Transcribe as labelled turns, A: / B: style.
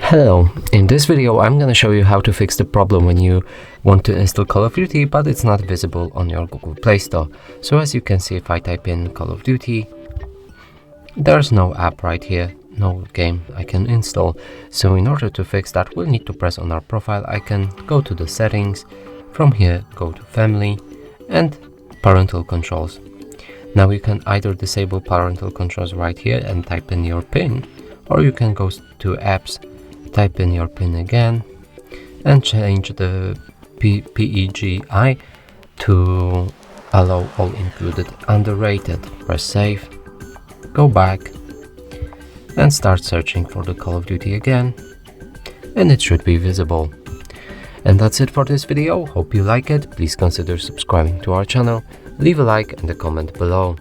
A: Hello, in this video I'm gonna show you how to fix the problem when you want to install Call of Duty but it's not visible on your Google Play Store. So as you can see, if I type in Call of Duty, there's no app right here, no game I can install. So in order to fix that, we'll need to press on our profile icon, go to the settings, from here go to family and parental controls. Now you can either disable parental controls right here and type in your PIN, or you can go to apps, type in your PIN again and change the PEGI to allow all included underrated. Press save, go back and start searching for the Call of Duty again, and it should be visible. And that's it for this video. Hope you like it. Please consider subscribing to our channel, leave a like and a comment below.